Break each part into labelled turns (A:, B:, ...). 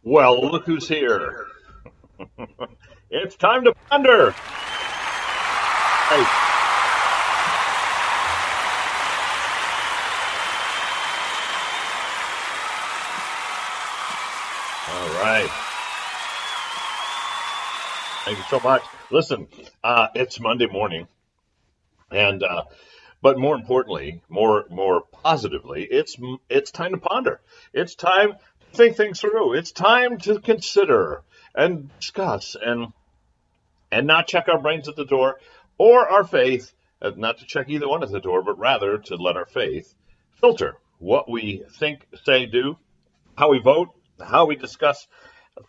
A: Well, look who's here. It's time to ponder. Hey, all right. Thank you so much. Listen, it's Monday morning, and but more importantly, more positively, it's time to ponder. It's time to think things through. It's time to consider and discuss and not check our brains at the door or our faith, not to check either one at the door, but rather to let our faith filter what we think, say, do, how we vote, how we discuss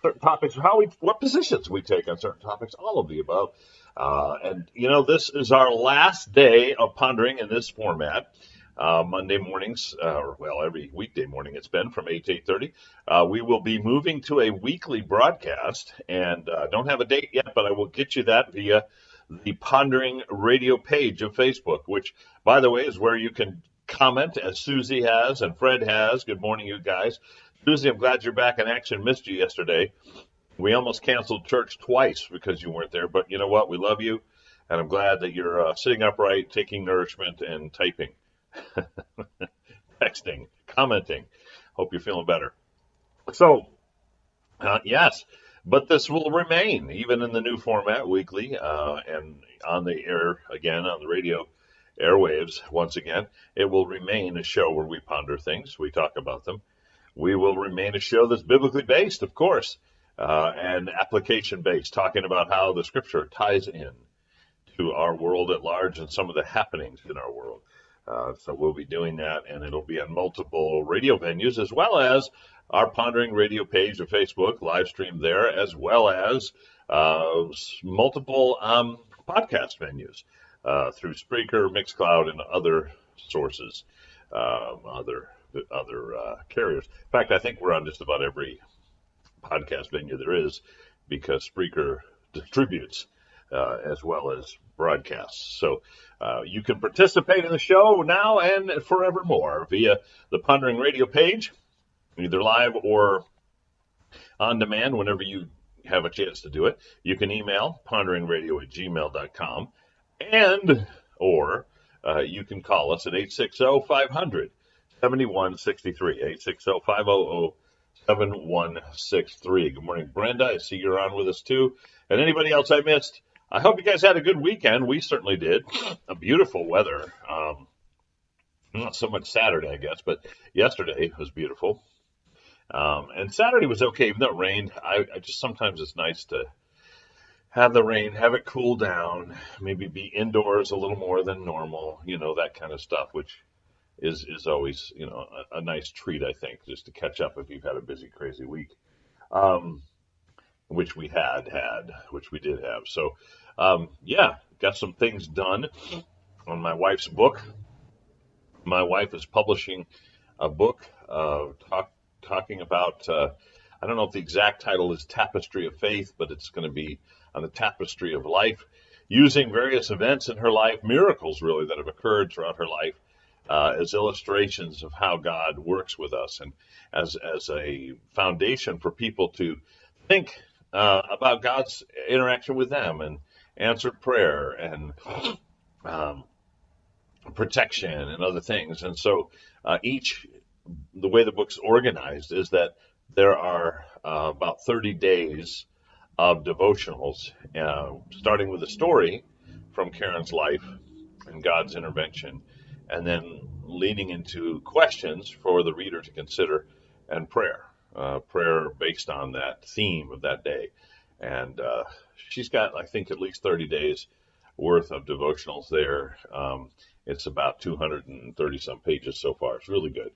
A: certain topics, what positions we take on certain topics, all of the above. And this is our last day of pondering in this format. Monday mornings, or well, every weekday morning it's been from 8 to 8:30. We will be moving to a weekly broadcast, and don't have a date yet, but I will get you that via the Pondering Radio page of Facebook, which, by the way, is where you can comment, as Susie has and Fred has. Good morning, you guys. Susie, I'm glad you're back in action. Missed you yesterday. We almost canceled church twice because you weren't there, but you know what? We love you, and I'm glad that you're sitting upright, taking nourishment, and typing, texting, commenting. Hope you're feeling better. So, yes, but this will remain even in the new format, weekly, and on the air again, on the radio airwaves once again. It will remain a show where we ponder things, we talk about them. We will remain a show that's biblically based, of course, and application based, talking about how the scripture ties in to our world at large and some of the happenings in our world. So we'll be doing that, and it'll be on multiple radio venues, as well as our Pondering Radio page of Facebook, live stream there, as well as multiple podcast venues through Spreaker, Mixcloud, and other sources, other carriers. In fact, I think we're on just about every podcast venue there is, because Spreaker distributes as well as broadcasts. So you can participate in the show now and forevermore via the Pondering Radio page, either live or on demand whenever you have a chance to do it. You can email ponderingradio@gmail.com, and or you can call us at 860-500-7163, 860-500-7163. Good morning, Brenda. I see you're on with us too. And anybody else I missed, I hope you guys had a good weekend. We certainly did. A beautiful weather. Not so much Saturday, I guess, but yesterday was beautiful. And Saturday was okay, even though it rained. I just, sometimes it's nice to have the rain, have it cool down, maybe be indoors a little more than normal, that kind of stuff, which is always, a nice treat, I think, just to catch up if you've had a busy, crazy week, which we did have. So, yeah, got some things done on my wife's book. My wife is publishing a book talking about, I don't know if the exact title is Tapestry of Faith, but it's going to be on the tapestry of life, using various events in her life, miracles really that have occurred throughout her life, as illustrations of how God works with us, and as a foundation for people to think about God's interaction with them, and answered prayer, and protection, and other things. And so the way the book's organized is that there are about 30 days of devotionals, starting with a story from Karen's life and God's intervention, and then leading into questions for the reader to consider, and prayer based on that theme of that day. And she's got, I think, at least 30 days worth of devotionals there. It's about 230 some pages so far. It's really good.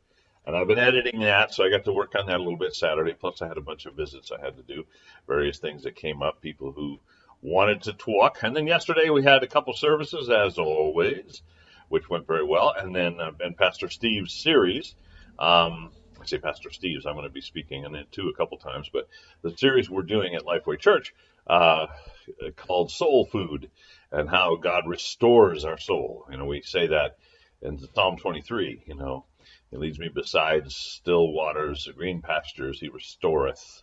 A: And I've been editing that, so I got to work on that a little bit Saturday. Plus, I had a bunch of visits I had to do, various things that came up, people who wanted to talk. And then yesterday we had a couple services, as always, which went very well. And then Pastor Steve's series. I say Pastor Steve's, I'm going to be speaking on it too a couple times. But the series we're doing at Lifeway Church called Soul Food, and how God restores our soul. We say that in Psalm 23, He leads me beside still waters, green pastures, He restoreth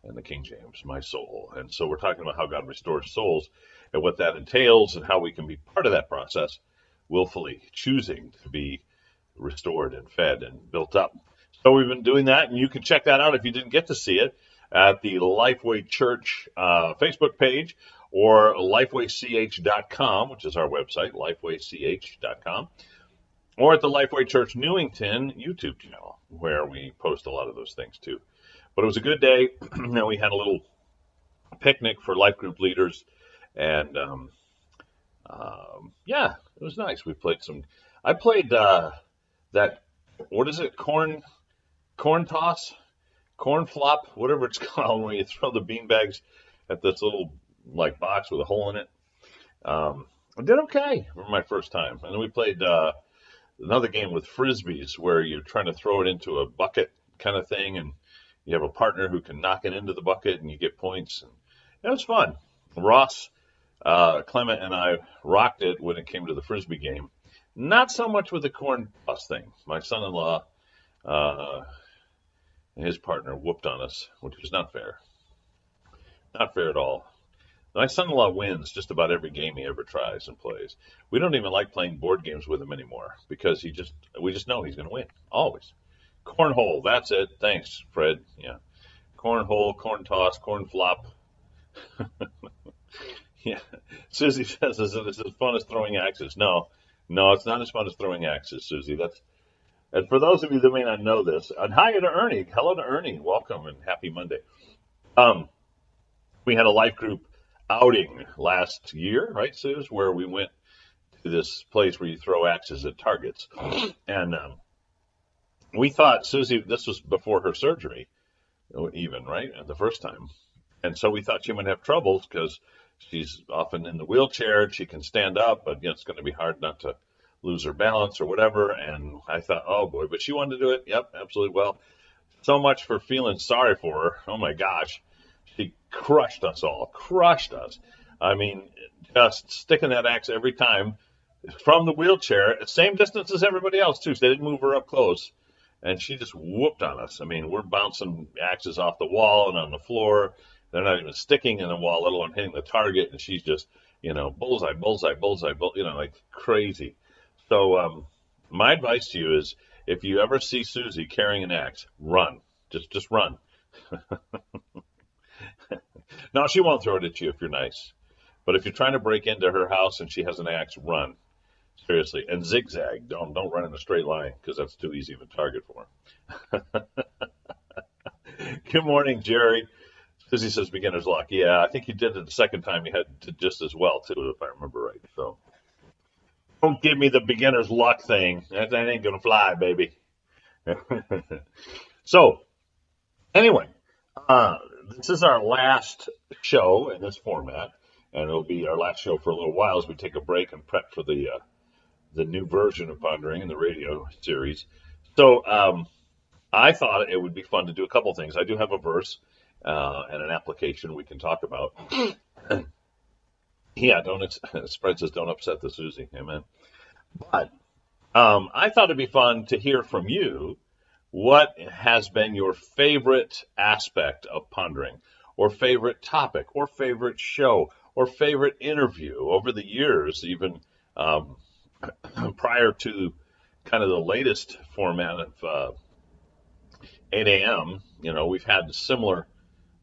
A: and the King James, my soul. And so we're talking about how God restores souls and what that entails and how we can be part of that process, willfully choosing to be restored and fed and built up. So we've been doing that, and you can check that out if you didn't get to see it at the Lifeway Church Facebook page or lifewaych.com, which is our website, lifewaych.com, or at the Lifeway Church Newington YouTube channel, where we post a lot of those things too. But it was a good day. We had a little picnic for life group leaders, and yeah, it was nice. We played some. I played that. What is it? Corn toss, corn flop, whatever it's called, where you throw the bean bags at this little like box with a hole in it. I did okay for my first time, and then we played another game with frisbees where you're trying to throw it into a bucket kind of thing, and you have a partner who can knock it into the bucket, and you get points. And it was fun. Ross, Clement, and I rocked it when it came to the frisbee game. Not so much with the corn toss thing. My son-in-law and his partner whooped on us, which was not fair. Not fair at all. My son-in-law wins just about every game he ever tries and plays. We don't even like playing board games with him anymore because we just know he's going to win, always. Cornhole, that's it. Thanks, Fred. Yeah. Cornhole, corn toss, corn flop. Yeah. Susie says, is it as fun as throwing axes? No, it's not as fun as throwing axes, Susie. And for those of you that may not know this, and hi to Ernie. Hello to Ernie. Welcome and happy Monday. We had a life group outing last year, right, Suze, where we went to this place where you throw axes at targets. And we thought, Susie, this was before her surgery, even, right, the first time. And so we thought she might have troubles because she's often in the wheelchair and she can stand up, but it's going to be hard not to lose her balance or whatever. And I thought, oh boy, but she wanted to do it. Yep, absolutely. Well, so much for feeling sorry for her. Oh my gosh. She crushed us all, crushed us. I mean, just sticking that axe every time from the wheelchair, same distance as everybody else too. So they didn't move her up close. And she just whooped on us. I mean, we're bouncing axes off the wall and on the floor. They're not even sticking in the wall, let alone hitting the target. And she's just, bullseye, like crazy. So my advice to you is if you ever see Susie carrying an axe, run. Just run. No, she won't throw it at you if you're nice. But if you're trying to break into her house and she has an axe, run. Seriously. And zigzag. Don't run in a straight line because that's too easy of a target for her. Good morning, Jerry. Susie says beginner's luck. Yeah, I think you did it the second time. You had to just as well, too, if I remember right. So don't give me the beginner's luck thing. That ain't going to fly, baby. So, anyway, this is our last show in this format, and it'll be our last show for a little while as we take a break and prep for the new version of Pondering in the radio series. So I thought it would be fun to do a couple things. I do have a verse and an application we can talk about. Yeah, Spread says don't upset the Susie. Amen. But I thought it'd be fun to hear from you. What has been your favorite aspect of Pondering, or favorite topic, or favorite show, or favorite interview over the years, even prior to kind of the latest format of 8 a.m., we've had a similar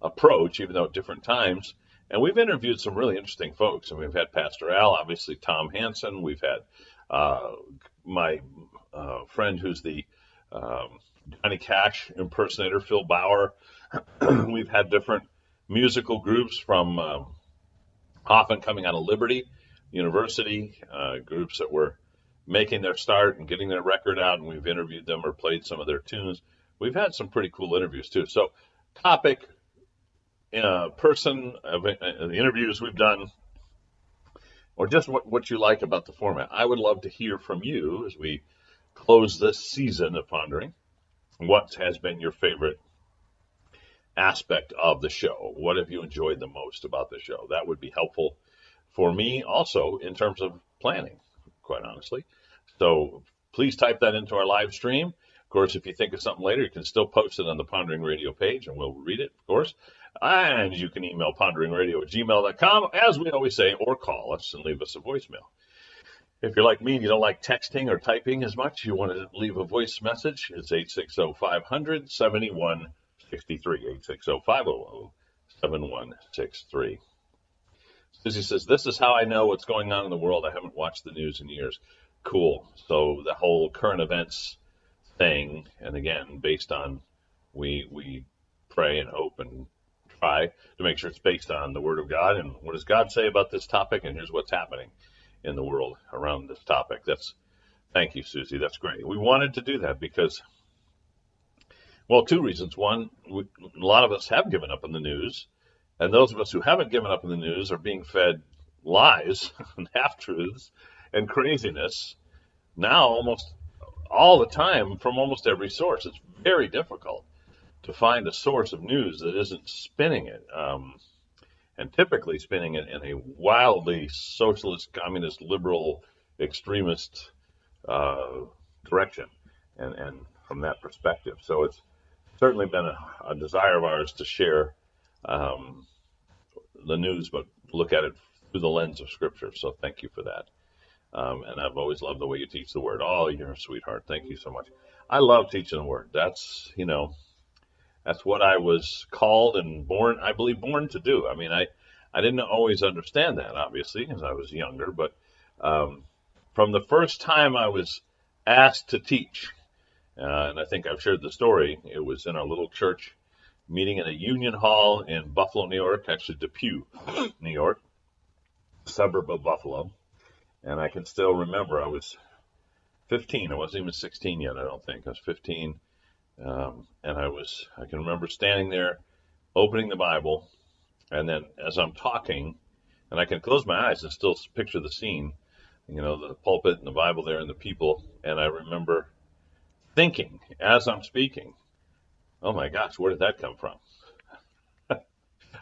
A: approach, even though at different times. And we've interviewed some really interesting folks. And we've had Pastor Al, obviously Tom Hansen. We've had my friend who's the Johnny Cash impersonator, Phil Bauer. We've had different musical groups from often coming out of Liberty University, groups that were making their start and getting their record out, and we've interviewed them or played some of their tunes. We've had some pretty cool interviews too. So topic, person, the interviews we've done, or just what you like about the format. I would love to hear from you as we close this season of Pondering. What has been your favorite aspect of the show? What have you enjoyed the most about the show? That would be helpful for me also in terms of planning, quite honestly. So please type that into our live stream. Of course, if you think of something later, you can still post it on the Pondering Radio page, and we'll read it, of course. And you can email ponderingradio@gmail.com, as we always say, or call us and leave us a voicemail. If you're like me and you don't like texting or typing as much, you want to leave a voice message, it's 860-500-7163, 860-500-7163. Susie says, this is how I know what's going on in the world. I haven't watched the news in years. Cool. So the whole current events thing, and again, based on we pray and hope and try to make sure it's based on the Word of God and what does God say about this topic, and here's what's happening in the world around this topic. Thank you, Susie. That's great. We wanted to do that because, well, two reasons. One, a lot of us have given up on the news, and those of us who haven't given up on the news are being fed lies and half-truths and craziness now almost all the time from almost every source. It's very difficult to find a source of news that isn't spinning it, and typically spinning it in a wildly socialist, communist, liberal, extremist direction, and from that perspective. So it's certainly been a desire of ours to share the news, but look at it through the lens of Scripture. So thank you for that. And I've always loved the way you teach the Word. Oh, you're a sweetheart. Thank you so much. I love teaching the Word. That's what I was called and born, I believe, born to do. I mean, I didn't always understand that, obviously, as I was younger, but from the first time I was asked to teach, and I think I've shared the story, it was in our little church meeting in a union hall in Buffalo, New York, actually Depew, New York, suburb of Buffalo. And I can still remember I was 15. I wasn't even 16 yet, I don't think. I was 15. And I can remember standing there, opening the Bible, and then as I'm talking, and I can close my eyes and still picture the scene, the pulpit and the Bible there and the people, and I remember thinking as I'm speaking, oh my gosh, where did that come from?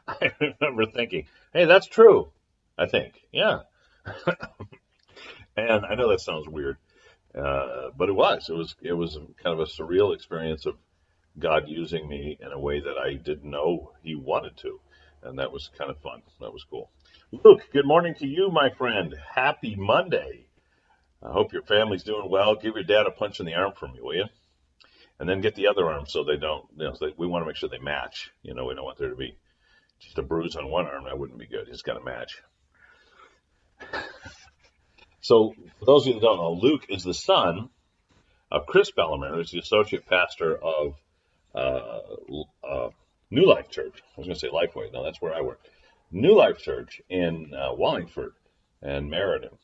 A: I remember thinking, hey, that's true, I think. Yeah. And I know that sounds weird, but it was kind of a surreal experience of God using me in a way that I didn't know He wanted to, and that was kind of fun. That was cool. Luke, good morning to you, my friend. Happy Monday. I hope your family's doing well. Give your dad a punch in the arm for me, will you? And then get the other arm so they don't. We want to make sure they match. We don't want there to be just a bruise on one arm. That wouldn't be good. It's got to match. So, for those of you that don't know, Luke is the son of Chris Bellarmine, who's the associate pastor of New Life Church. I was going to say Lifeway. No, that's where I work. New Life Church in Wallingford and Meriden.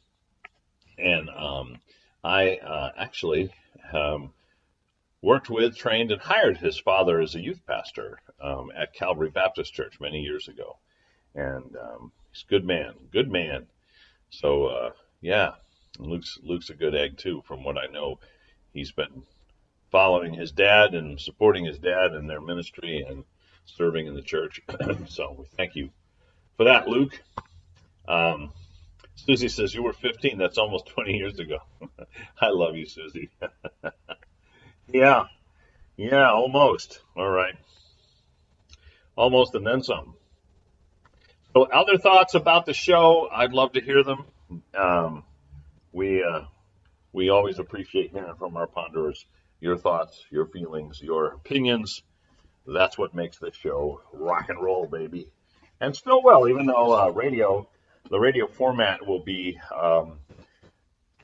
A: And I actually worked with, trained, and hired his father as a youth pastor at Calvary Baptist Church many years ago. And he's a good man. So, yeah, Luke's a good egg, too, from what I know. He's been following his dad and supporting his dad in their ministry and serving in the church. So we thank you for that, Luke. Susie says, you were 15. That's almost 20 years ago. I love you, Susie. Yeah, almost. All right. Almost and then some. So other thoughts about the show, I'd love to hear them. We always appreciate hearing from our ponderers, your thoughts, your feelings, your opinions. That's what makes this show rock and roll, baby. And still will, even though the radio format will be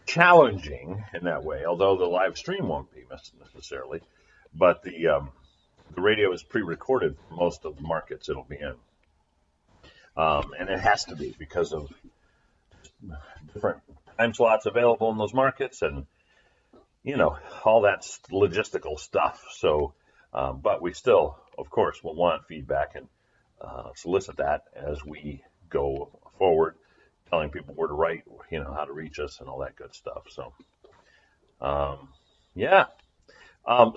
A: challenging in that way, although the live stream won't be necessarily. But the radio is pre-recorded for most of the markets it'll be in. And it has to be because of different time slots available in those markets and, all that logistical stuff. So, but we still, of course, will want feedback and solicit that as we go forward, telling people where to write, how to reach us and all that good stuff. So, yeah.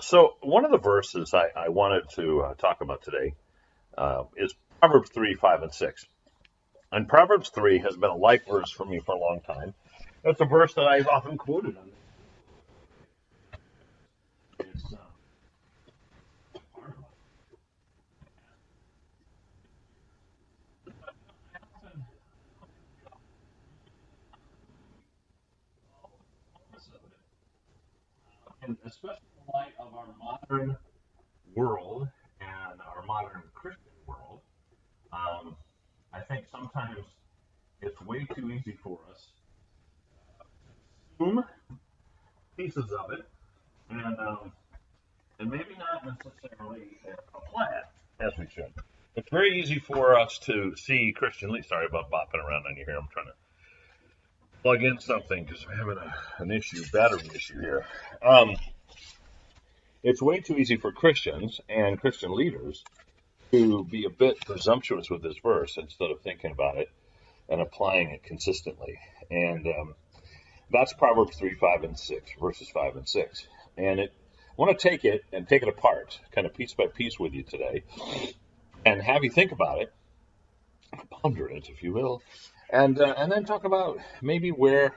A: So one of the verses I wanted to talk about today is Proverbs 3, 5, and 6. And Proverbs 3 has been a life verse for me for a long time. It's a verse that I've often quoted on this. and especially in light of our modern world and our modern Christian world, um, I think sometimes it's way too easy for us to assume pieces of it and maybe not necessarily apply it as we should. It's very easy for us to see Christian leaders. Sorry about bopping around on you here. I'm trying to plug in something because I'm having an issue, battery issue here. It's way too easy for Christians and Christian leaders to be a bit presumptuous with this verse instead of thinking about it and applying it consistently. And that's Proverbs 3, 5, and 6, verses 5 and 6. And I want to take it and take it apart, kind of piece by piece with you today, and have you think about it, ponder it, if you will, and then talk about maybe where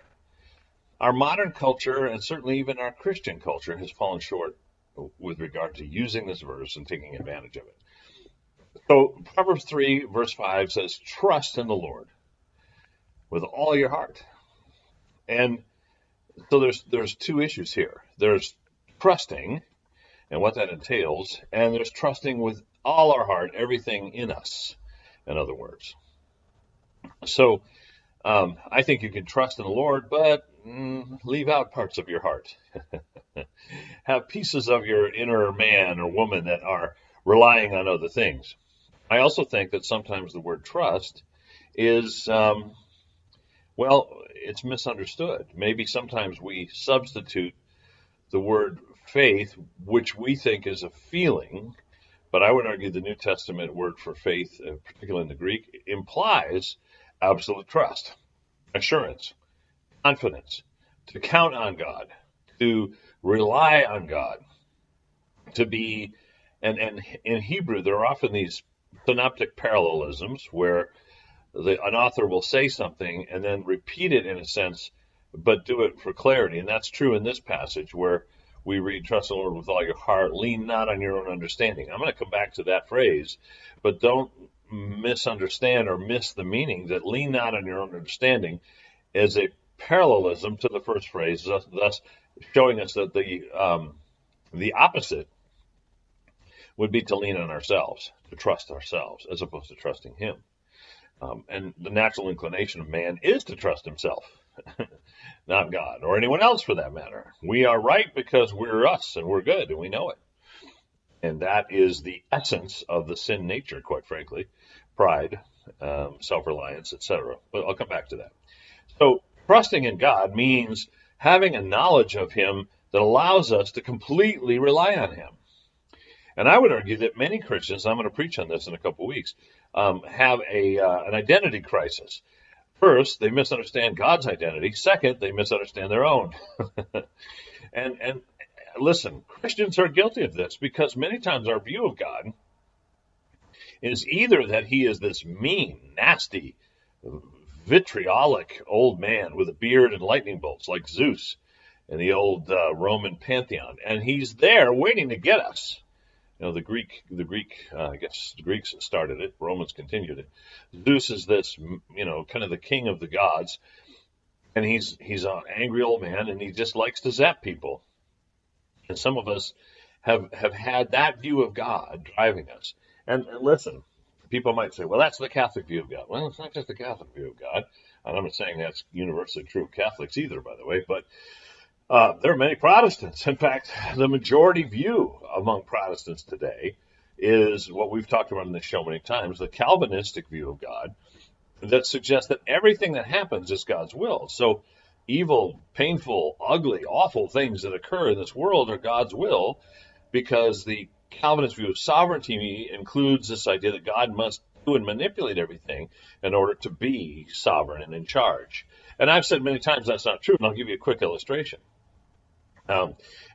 A: our modern culture and certainly even our Christian culture has fallen short with regard to using this verse and taking advantage of it. So Proverbs 3, verse 5 says, trust in the Lord with all your heart. And so there's two issues here. There's trusting and what that entails, and there's trusting with all our heart, everything in us, in other words. So I think you can trust in the Lord, but leave out parts of your heart. Have pieces of your inner man or woman that are relying on other things. I also think that sometimes the word trust is, it's misunderstood. Maybe sometimes we substitute the word faith, which we think is a feeling, but I would argue the New Testament word for faith, particularly in the Greek, implies absolute trust, assurance, confidence, to count on God, to rely on God, to be, and in Hebrew, there are often these synoptic parallelisms where an author will say something and then repeat it in a sense, but do it for clarity. And that's true in this passage where we read, trust the Lord with all your heart, lean not on your own understanding. I'm going to come back to that phrase, but don't misunderstand or miss the meaning that lean not on your own understanding is a parallelism to the first phrase, thus showing us that the opposite would be to lean on ourselves, to trust ourselves, as opposed to trusting Him. And the natural inclination of man is to trust himself, not God, or anyone else for that matter. We are right because we're us and we're good and we know it. And that is the essence of the sin nature, quite frankly, pride, self-reliance, etc. But I'll come back to that. So trusting in God means having a knowledge of Him that allows us to completely rely on Him. And I would argue that many Christians, I'm going to preach on this in a couple of weeks, have an identity crisis. First, they misunderstand God's identity. Second, they misunderstand their own. And listen, Christians are guilty of this because many times our view of God is either that He is this mean, nasty, vitriolic old man with a beard and lightning bolts like Zeus in the old Roman pantheon, and He's there waiting to get us. You know, the Greek, I guess the Greeks started it. Romans continued it. Zeus is this, kind of the king of the gods, and he's an angry old man, and he just likes to zap people. And some of us have had that view of God driving us. And listen, people might say, well, that's the Catholic view of God. Well, it's not just the Catholic view of God. And I'm not saying that's universally true of Catholics either, by the way, but there are many Protestants. In fact, the majority view among Protestants today is what we've talked about in this show many times, the Calvinistic view of God that suggests that everything that happens is God's will. So evil, painful, ugly, awful things that occur in this world are God's will because the Calvinist view of sovereignty includes this idea that God must do and manipulate everything in order to be sovereign and in charge. And I've said many times that's not true, and I'll give you a quick illustration.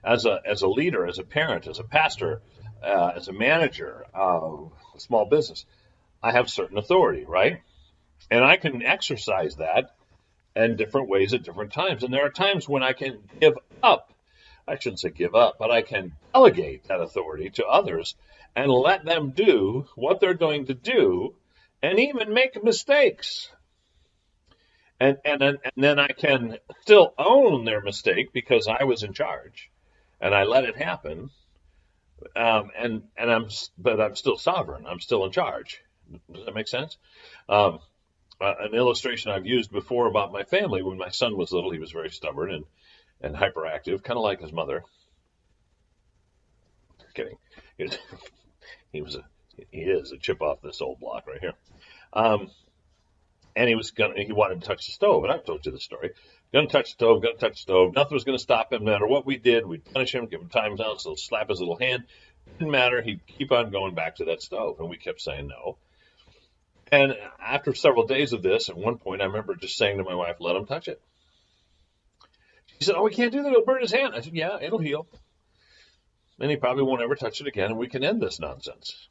A: As a leader, as a parent, as a pastor, as a manager of a small business, I have certain authority, right? And I can exercise that in different ways at different times. And there are times when I can give up. I shouldn't say give up, but I can delegate that authority to others and let them do what they're going to do and even make mistakes. And then I can still own their mistake because I was in charge. and I let it happen. But I'm still sovereign. I'm still in charge. Does that make sense? Um, an illustration I've used before about my family: when my son was little, he was very stubborn and hyperactive, kind of like his mother. Just kidding. He was he is a chip off this old block right here. Um, and he wanted to touch the stove, and I've told you the story. Gonna touch the stove, gonna touch the stove. Nothing was gonna stop him, no matter what we did. We'd punish him, give him times out, so slap his little hand. Didn't matter. He'd keep on going back to that stove, and we kept saying no. And after several days of this, at one point, I remember just saying to my wife, "Let him touch it." She said, "Oh, we can't do that. It'll burn his hand." I said, "Yeah, it'll heal. And he probably won't ever touch it again, and we can end this nonsense."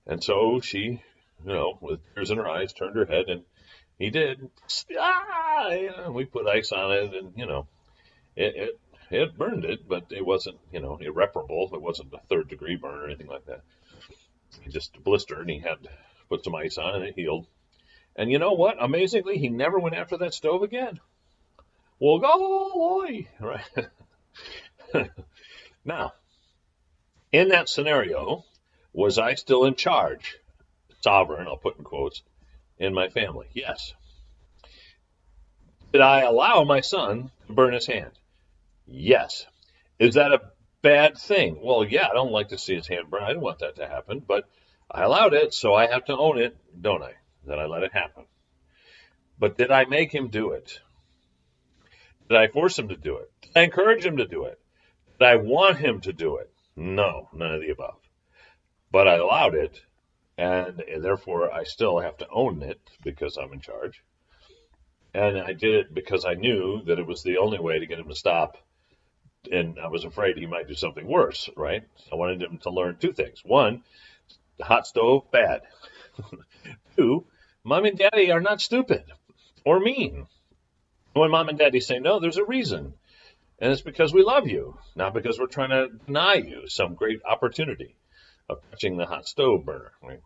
A: And so she, with tears in her eyes, turned her head, and he did. We put ice on it, and it burned it, but it wasn't irreparable. It wasn't a third-degree burn or anything like that. He just blistered, and he had to put some ice on, and it healed. And you know what? Amazingly, he never went after that stove again. Well, go boy, right? Now, in that scenario, was I still in charge, sovereign, I'll put in quotes, in my family? Yes. Did I allow my son to burn his hand? Yes. Is that a bad thing? Well, yeah, I don't like to see his hand burn. I didn't want that to happen, but I allowed it, so I have to own it, don't I? That I let it happen. But did I make him do it? Did I force him to do it? Did I encourage him to do it? Did I want him to do it? No, none of the above. But I allowed it, and therefore I still have to own it because I'm in charge. And I did it because I knew that it was the only way to get him to stop, and I was afraid he might do something worse, right? I wanted him to learn two things. One, the hot stove, bad. Two, Mom and Daddy are not stupid or mean. When Mom and Daddy say no, there's a reason. And it's because we love you, not because we're trying to deny you some great opportunity of touching the hot stove burner. Right?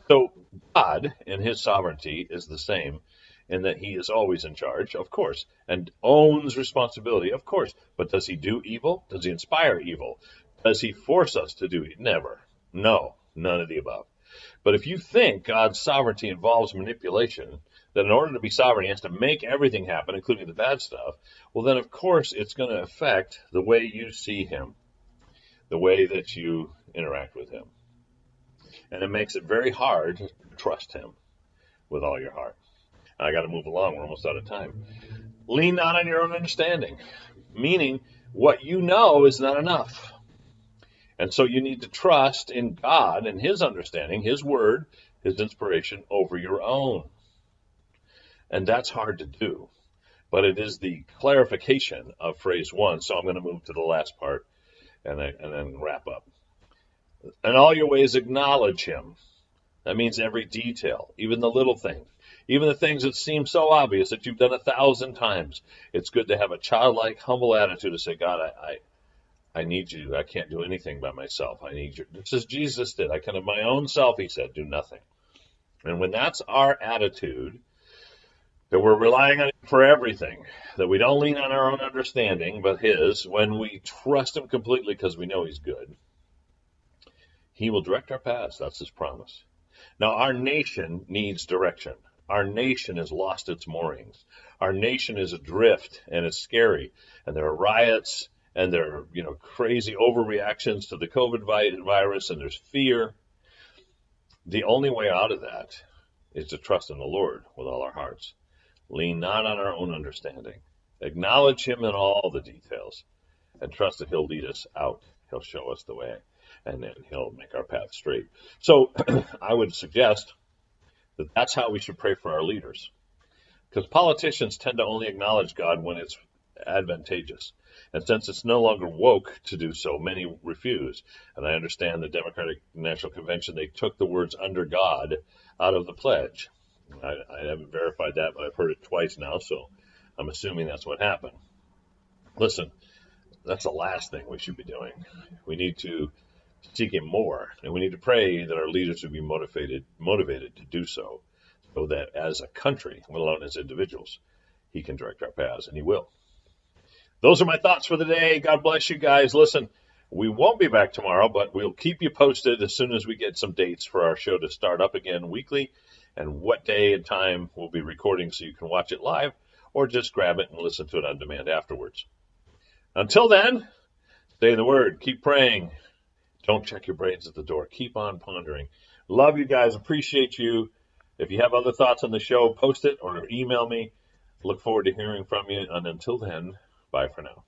A: So God, in his sovereignty, is the same in that he is always in charge, of course, and owns responsibility, of course. But does he do evil? Does he inspire evil? Does he force us to do it? Never. No, none of the above. But if you think God's sovereignty involves manipulation, that in order to be sovereign, he has to make everything happen, including the bad stuff, well, then, of course, it's going to affect the way you see him, the way that you interact with him. And it makes it very hard to trust him with all your heart. I got to move along. We're almost out of time. Lean not on your own understanding, meaning what you know is not enough. And so you need to trust in God and his understanding, his word, his inspiration over your own. And that's hard to do. But it is the clarification of phrase 1. So I'm going to move to the last part and then wrap up. In all your ways, acknowledge him. That means every detail, even the little things, even the things that seem so obvious that you've done 1,000 times. It's good to have a childlike, humble attitude to say, God, I need you. I can't do anything by myself. I need you. Just as Jesus did. I can of my own self, he said, do nothing. And when that's our attitude, that we're relying on him for everything, that we don't lean on our own understanding, but his, when we trust him completely because we know he's good, he will direct our paths. That's his promise. Now, our nation needs direction. Our nation has lost its moorings. Our nation is adrift, and it's scary. And there are riots, and there are crazy overreactions to the COVID virus, and there's fear. The only way out of that is to trust in the Lord with all our hearts. Lean not on our own understanding. Acknowledge him in all the details, and trust that he'll lead us out. He'll show us the way, and then he'll make our path straight. So I would suggest that that's how we should pray for our leaders, because politicians tend to only acknowledge God when it's advantageous. And since it's no longer woke to do so, many refuse. And I understand the Democratic National Convention, they took the words under God out of the pledge. I haven't verified that, but I've heard it twice now, so I'm assuming that's what happened. Listen, that's the last thing we should be doing. We need to seek him more, and we need to pray that our leaders would be motivated to do so that as a country, let alone as individuals, he can direct our paths, and he will. those are my thoughts for the day. God bless you guys. Listen, we won't be back tomorrow, but we'll keep you posted as soon as we get some dates for our show to start up again weekly and what day and time we'll be recording so you can watch it live or just grab it and listen to it on demand afterwards. Until then, stay the word. Keep praying. Don't check your brains at the door. Keep on pondering. Love you guys. Appreciate you. If you have other thoughts on the show, post it or email me. Look forward to hearing from you. And until then, bye for now.